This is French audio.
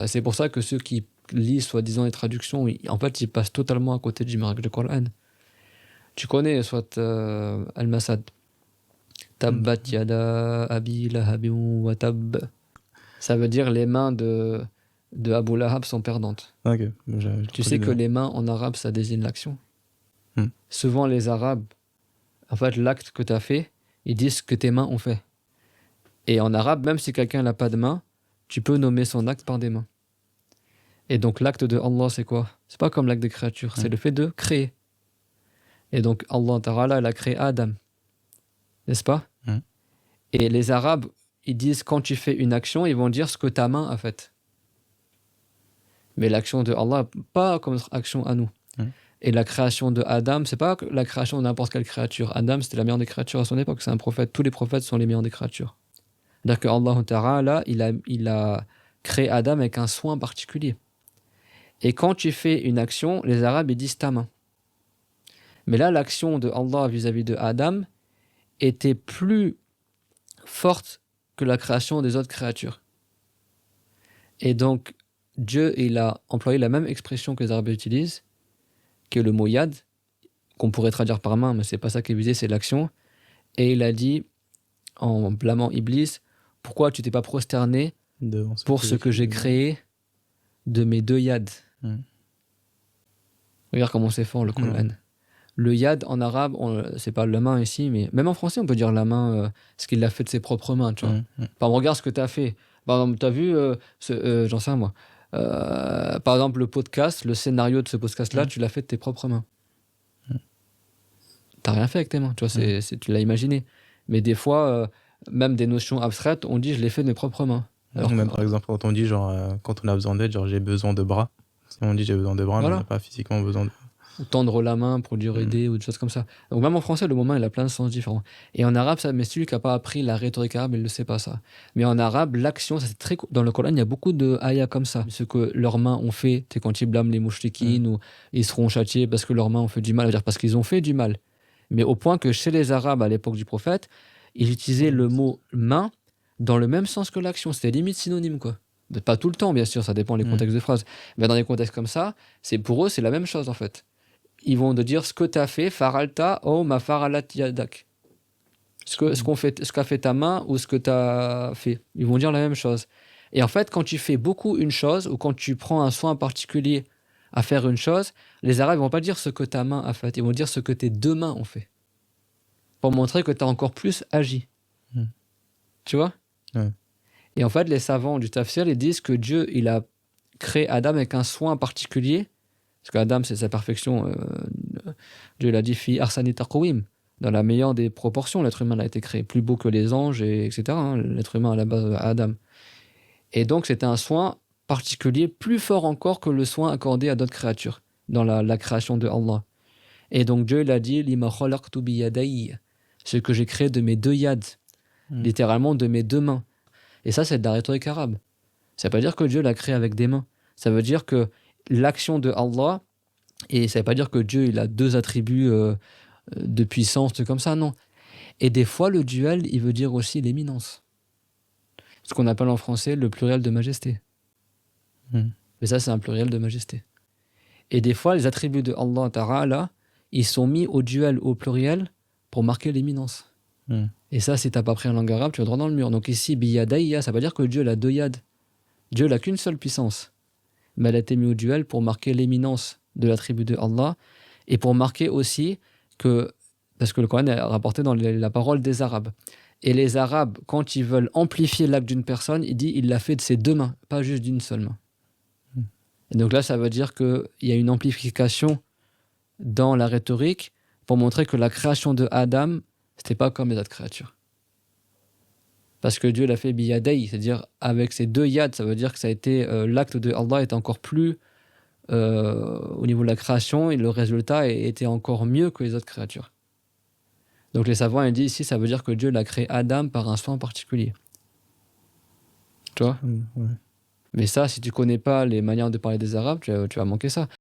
C'est pour ça que ceux qui lisent soi-disant les traductions, en fait, ils passent totalement à côté du miracle du Coran. Tu connais soit Al-Masad. Tabbat yada abi lahabin wa tab. Ça veut dire les mains de Abu Lahab sont perdantes. Ok. Tu sais que les mains en arabe, ça désigne l'action. Souvent, les Arabes, en fait, l'acte que tu as fait, ils disent que tes mains ont fait. Et en arabe, même si quelqu'un n'a pas de main, tu peux nommer son acte par des mains. Et donc, l'acte de Allah, c'est quoi? C'est pas comme l'acte des créatures, c'est le fait de créer. Et donc, Allah Ta'ala, il a créé Adam. N'est-ce pas? Et les Arabes, ils disent quand tu fais une action, ils vont dire ce que ta main a fait. Mais l'action de Allah, pas comme notre action à nous. Et la création de Adam, c'est pas la création de n'importe quelle créature. Adam, c'était la meilleure des créatures à son époque, c'est un prophète. Tous les prophètes sont les meilleurs des créatures. C'est-à-dire que Allah Ta'ala, il a créé Adam avec un soin particulier. Et quand tu fais une action, les Arabes, ils disent ta main. Mais là, l'action de Allah vis-à-vis de Adam était plus forte que la création des autres créatures. Et donc, Dieu, il a employé la même expression que les Arabes utilisent, qui est le mot yad, qu'on pourrait traduire par main, mais c'est pas ça qui est visé, c'est l'action. Et il a dit, en blâmant Iblis, pourquoi tu t'es pas prosterné pour ce que j'ai créé de mes deux yads. Regarde comment c'est fort le Coran. Le yad en arabe, c'est pas la main ici, mais même en français on peut dire la main, ce qu'il a fait de ses propres mains, tu vois. Par exemple, regarde ce que tu as fait. Par exemple, tu as vu, j'en sais rien moi, par exemple le podcast, le scénario de ce podcast-là, tu l'as fait de tes propres mains. T'as rien fait avec tes mains, tu vois, tu l'as imaginé. Mais des fois, même des notions abstraites, on dit je l'ai fait de mes propres mains. Alors même par exemple quand on dit genre quand on a besoin d'aide, genre j'ai besoin de bras. Si on dit j'ai besoin de bras, voilà. Mais on n'a pas physiquement besoin de... Ou tendre la main pour dire aider ou des choses comme ça. Donc même en français, le mot main, il a plein de sens différents. Et en arabe, ça, mais celui qui n'a pas appris la rhétorique arabe, il ne sait pas ça. Mais en arabe, l'action, ça c'est très... Dans le Coran, il y a beaucoup de ayats comme ça. Ce que leurs mains ont fait, c'est quand ils blâment les mouchriquines ou ils seront châtiés parce que leurs mains ont fait du mal, c'est-à-dire parce qu'ils ont fait du mal. Mais au point que chez les Arabes, à l'époque du prophète, ils utilisaient le mot main dans le même sens que l'action. C'était limite synonyme, quoi. Pas tout le temps, bien sûr, ça dépend des contextes de phrases. Mais dans des contextes comme ça, pour eux, c'est la même chose, en fait. Ils vont te dire ce que tu as fait, faralta ou ma faralat yadak. Ce qu'a fait ta main ou ce que tu as fait. Ils vont dire la même chose. Et en fait, quand tu fais beaucoup une chose ou quand tu prends un soin particulier à faire une chose, les Arabes ne vont pas dire ce que ta main a fait, ils vont dire ce que tes deux mains ont fait. Pour montrer que tu as encore plus agi. Tu vois? Et en fait, les savants du tafsir, ils disent que Dieu, il a créé Adam avec un soin particulier. Parce qu'Adam, c'est sa perfection. Dieu l'a dit, fi arsani taqwim, dans la meilleure des proportions, l'être humain a été créé, plus beau que les anges, etc. L'être humain à la base, Adam. Et donc, c'était un soin particulier, plus fort encore que le soin accordé à d'autres créatures, dans la création de Allah. Et donc, Dieu l'a dit, lima khalaqtu bi yadayya, ce que j'ai créé de mes deux yads, littéralement de mes deux mains. Et ça, c'est de la rhétorique arabe. Ça ne veut pas dire que Dieu l'a créé avec des mains. Ça veut dire que l'action de Allah, et ça ne veut pas dire que Dieu il a deux attributs de puissance, comme ça, non. Et des fois, le duel, il veut dire aussi l'éminence. Ce qu'on appelle en français le pluriel de majesté. Mais ça, c'est un pluriel de majesté. Et des fois, les attributs de Allah Ta'ala, ils sont mis au duel, au pluriel, pour marquer l'éminence. Et ça, si tu n'as pas pris un langue arabe, tu vas droit dans le mur. Donc ici, biyadayya, ça veut dire que Dieu a deux yad. Dieu n'a qu'une seule puissance. Mais elle a été mise au duel pour marquer l'éminence de l'attribut de Allah et pour marquer aussi que, parce que le Coran est rapporté dans la parole des Arabes. Et les Arabes, quand ils veulent amplifier l'acte d'une personne, il l'a fait de ses deux mains, pas juste d'une seule main. Et donc là, ça veut dire qu'il y a une amplification dans la rhétorique pour montrer que la création de Adam, c'était pas comme les autres créatures. Parce que Dieu l'a fait biyadei, c'est-à-dire avec ses deux yads, ça veut dire que ça a été l'acte de Allah est encore plus au niveau de la création et le résultat était encore mieux que les autres créatures. Donc les savants ils disent ici, ça veut dire que Dieu l'a créé Adam par un soin particulier. Tu vois ? Mais ça, si tu connais pas les manières de parler des Arabes, tu vas manquer ça.